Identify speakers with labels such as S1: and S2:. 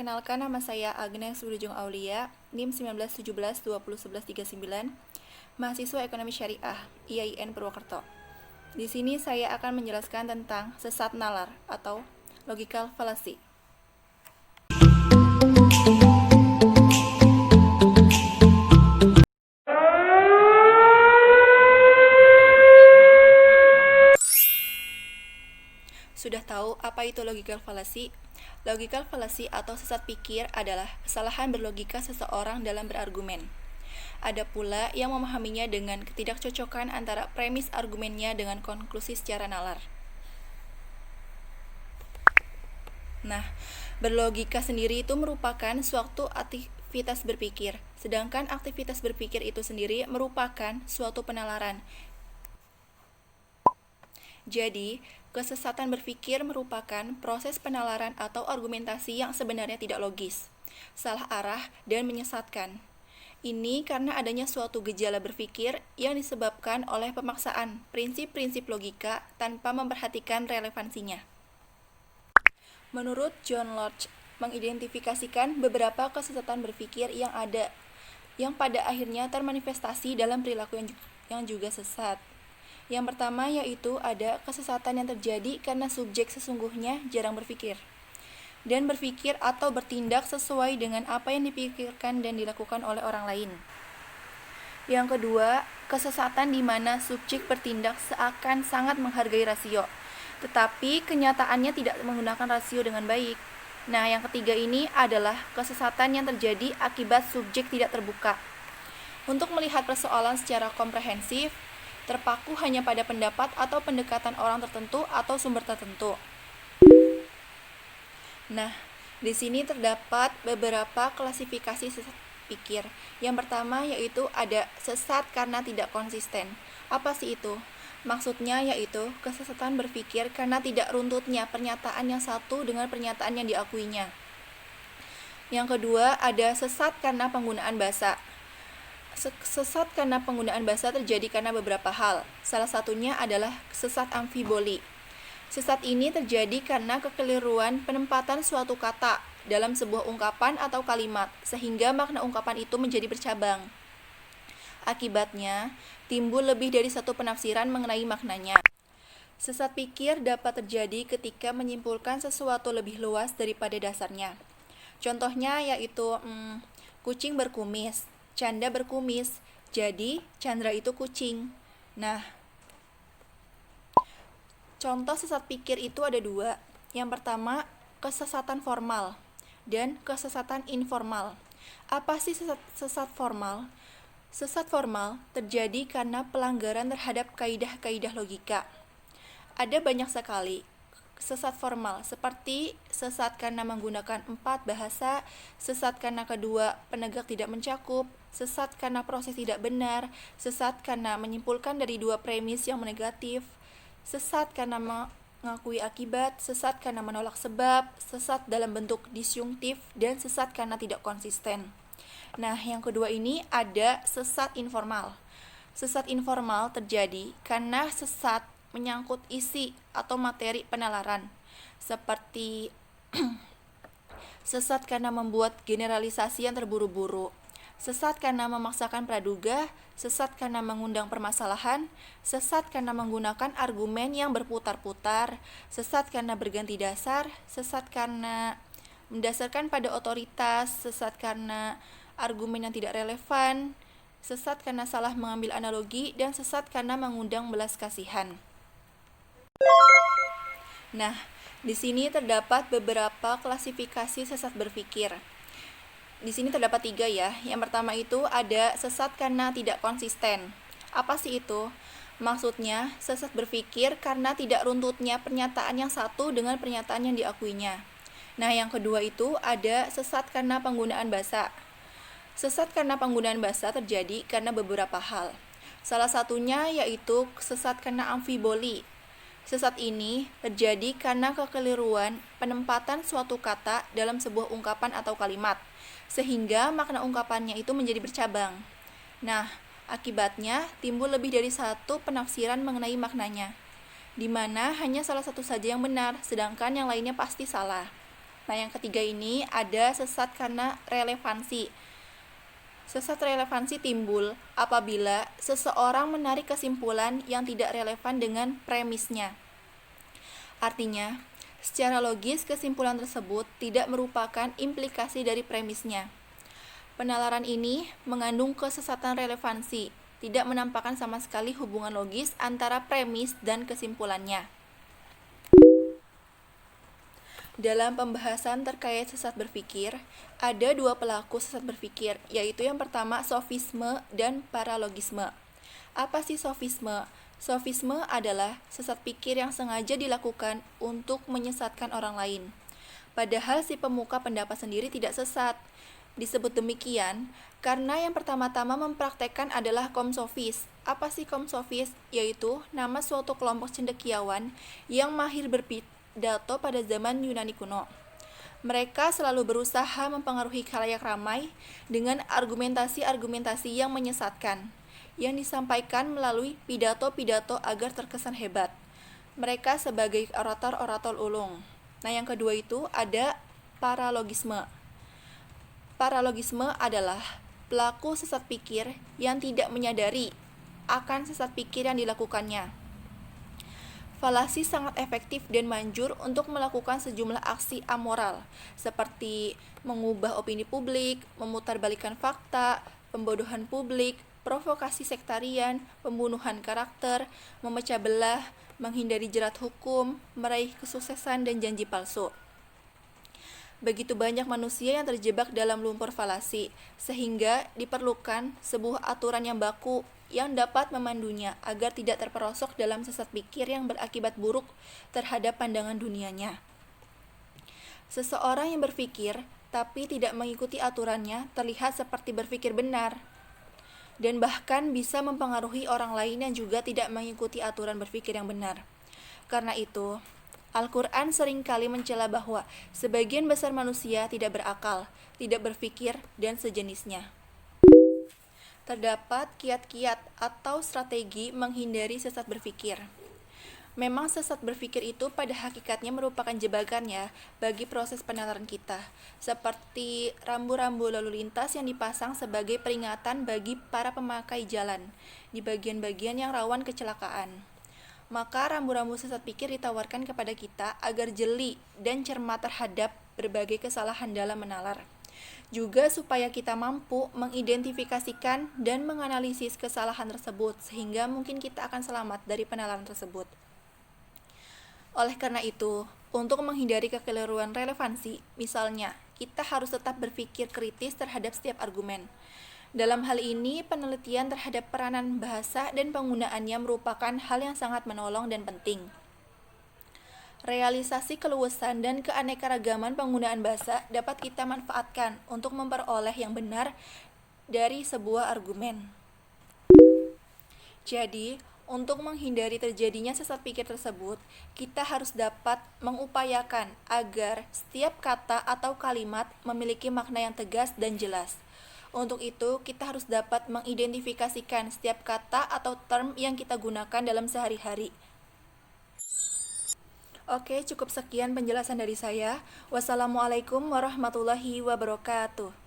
S1: Perkenalkan, nama saya Agnes Wilujeng Aulia, NIM 1917201139, mahasiswa Ekonomi Syariah, IAIN Purwokerto. Di sini saya akan menjelaskan tentang sesat nalar atau logical fallacy. Sudah tahu apa itu logical fallacy? Logical fallacy atau sesat pikir adalah kesalahan berlogika seseorang dalam berargumen. Ada pula yang memahaminya dengan ketidakcocokan antara premis argumennya dengan konklusi secara nalar. Nah, berlogika sendiri itu merupakan suatu aktivitas berpikir, sedangkan aktivitas berpikir itu sendiri merupakan suatu penalaran. Jadi, kesesatan berpikir merupakan proses penalaran atau argumentasi yang sebenarnya tidak logis, salah arah, dan menyesatkan. Ini karena adanya suatu gejala berpikir yang disebabkan oleh pemaksaan prinsip-prinsip logika tanpa memperhatikan relevansinya. Menurut John Locke, mengidentifikasikan beberapa kesesatan berpikir yang pada akhirnya termanifestasi dalam perilaku yang juga sesat. Yang pertama yaitu ada kesesatan yang terjadi karena subjek sesungguhnya jarang berpikir dan berpikir atau bertindak sesuai dengan apa yang dipikirkan dan dilakukan oleh orang lain. Yang kedua, kesesatan di mana subjek bertindak seakan sangat menghargai rasio, tetapi kenyataannya tidak menggunakan rasio dengan baik. Nah, yang ketiga ini adalah kesesatan yang terjadi akibat subjek tidak terbuka untuk melihat persoalan secara komprehensif, terpaku hanya pada pendapat atau pendekatan orang tertentu atau sumber tertentu. Nah, di sini terdapat beberapa klasifikasi sesat pikir. Yang pertama yaitu ada sesat karena tidak konsisten. Apa sih itu? Maksudnya yaitu kesesatan berpikir karena tidak runtutnya pernyataan yang satu dengan pernyataan yang diakuinya. Yang kedua ada sesat karena penggunaan bahasa. Sesat karena penggunaan bahasa terjadi karena beberapa hal. Salah satunya adalah sesat amfiboli. Sesat ini terjadi karena kekeliruan penempatan suatu kata dalam sebuah ungkapan atau kalimat, sehingga makna ungkapan itu menjadi bercabang. Akibatnya, timbul lebih dari satu penafsiran mengenai maknanya. Sesat pikir dapat terjadi ketika menyimpulkan sesuatu lebih luas daripada dasarnya. Contohnya yaitu kucing berkumis, Canda berkumis, jadi Chandra itu kucing. Nah, contoh sesat pikir itu ada dua. Yang pertama, kesesatan formal dan kesesatan informal. Apa sih sesat formal? Sesat formal terjadi karena pelanggaran terhadap kaidah-kaidah logika. Ada banyak sekali sesat formal, seperti sesat karena menggunakan 4 bahasa, sesat karena kedua penegak tidak mencakup, sesat karena proses tidak benar, sesat karena menyimpulkan dari 2 premis yang negatif, sesat karena mengakui akibat, sesat karena menolak sebab, sesat dalam bentuk disyungtif, dan sesat karena tidak konsisten. Nah, yang kedua ini ada sesat informal. Sesat informal terjadi karena sesat menyangkut isi atau materi penalaran, seperti sesat karena membuat generalisasi yang terburu-buru, sesat karena memaksakan praduga, sesat karena mengundang permasalahan, sesat karena menggunakan argumen yang berputar-putar, sesat karena berganti dasar, sesat karena mendasarkan pada otoritas, sesat karena argumen yang tidak relevan, sesat karena salah mengambil analogi, dan sesat karena mengundang belas kasihan. Nah, di sini terdapat beberapa klasifikasi sesat berpikir. Di sini terdapat 3 ya. Yang pertama itu ada sesat karena tidak konsisten. Apa sih itu? Maksudnya, sesat berpikir karena tidak runtutnya pernyataan yang satu dengan pernyataan yang diakuinya. Nah, yang kedua itu ada sesat karena penggunaan bahasa. Sesat karena penggunaan bahasa terjadi karena beberapa hal. Salah satunya yaitu sesat karena amfiboli. Sesat ini terjadi karena kekeliruan penempatan suatu kata dalam sebuah ungkapan atau kalimat, sehingga makna ungkapannya itu menjadi bercabang. Nah, akibatnya timbul lebih dari satu penafsiran mengenai maknanya, di mana hanya salah satu saja yang benar, sedangkan yang lainnya pasti salah. Nah, yang ketiga ini ada sesat karena relevansi. Sesat relevansi timbul apabila seseorang menarik kesimpulan yang tidak relevan dengan premisnya. Artinya, secara logis kesimpulan tersebut tidak merupakan implikasi dari premisnya. Penalaran ini mengandung kesesatan relevansi, tidak menampakkan sama sekali hubungan logis antara premis dan kesimpulannya. Dalam pembahasan terkait sesat berpikir, ada dua pelaku sesat berpikir, yaitu yang pertama sofisme dan paralogisme. Apa sih sofisme? Sofisme adalah sesat pikir yang sengaja dilakukan untuk menyesatkan orang lain. Padahal si pemuka pendapat sendiri tidak sesat. Disebut demikian karena yang pertama-tama mempraktekkan adalah kaum sofis. Apa sih kaum sofis? Yaitu nama suatu kelompok cendekiawan yang mahir berpidato pada zaman Yunani kuno. Mereka selalu berusaha mempengaruhi khalayak ramai dengan argumentasi-argumentasi yang menyesatkan, yang disampaikan melalui pidato-pidato agar terkesan hebat. Mereka sebagai orator-orator ulung. Nah, yang kedua itu ada paralogisme. Paralogisme adalah pelaku sesat pikir yang tidak menyadari akan sesat pikir yang dilakukannya. Falasi sangat efektif dan manjur untuk melakukan sejumlah aksi amoral, seperti mengubah opini publik, memutarbalikkan fakta, pembodohan publik, provokasi sektarian, pembunuhan karakter, memecah belah, menghindari jerat hukum, meraih kesuksesan, dan janji palsu. Begitu banyak manusia yang terjebak dalam lumpur falasi, sehingga diperlukan sebuah aturan yang baku yang dapat memandunya agar tidak terperosok dalam sesat pikir yang berakibat buruk terhadap pandangan dunianya. Seseorang yang berpikir tapi tidak mengikuti aturannya terlihat seperti berpikir benar, dan bahkan bisa mempengaruhi orang lain yang juga tidak mengikuti aturan berpikir yang benar. Karena itu, Al-Quran seringkali mencela bahwa sebagian besar manusia tidak berakal, tidak berpikir, dan sejenisnya. Terdapat kiat-kiat atau strategi menghindari sesat berpikir. Memang sesat berpikir itu pada hakikatnya merupakan jebakan ya bagi proses penalaran kita, seperti rambu-rambu lalu lintas yang dipasang sebagai peringatan bagi para pemakai jalan di bagian-bagian yang rawan kecelakaan. Maka rambu-rambu sesat pikir ditawarkan kepada kita agar jeli dan cermat terhadap berbagai kesalahan dalam menalar. Juga supaya kita mampu mengidentifikasikan dan menganalisis kesalahan tersebut sehingga mungkin kita akan selamat dari penalaran tersebut. Oleh karena itu, untuk menghindari kekeliruan relevansi, misalnya, kita harus tetap berpikir kritis terhadap setiap argumen. Dalam hal ini, penelitian terhadap peranan bahasa dan penggunaannya merupakan hal yang sangat menolong dan penting. Realisasi keluasan dan keanekaragaman penggunaan bahasa dapat kita manfaatkan untuk memperoleh yang benar dari sebuah argumen. Jadi, untuk menghindari terjadinya sesat pikir tersebut, kita harus dapat mengupayakan agar setiap kata atau kalimat memiliki makna yang tegas dan jelas. Untuk itu, kita harus dapat mengidentifikasikan setiap kata atau term yang kita gunakan dalam sehari-hari. Oke, cukup sekian penjelasan dari saya. Wassalamualaikum warahmatullahi wabarakatuh.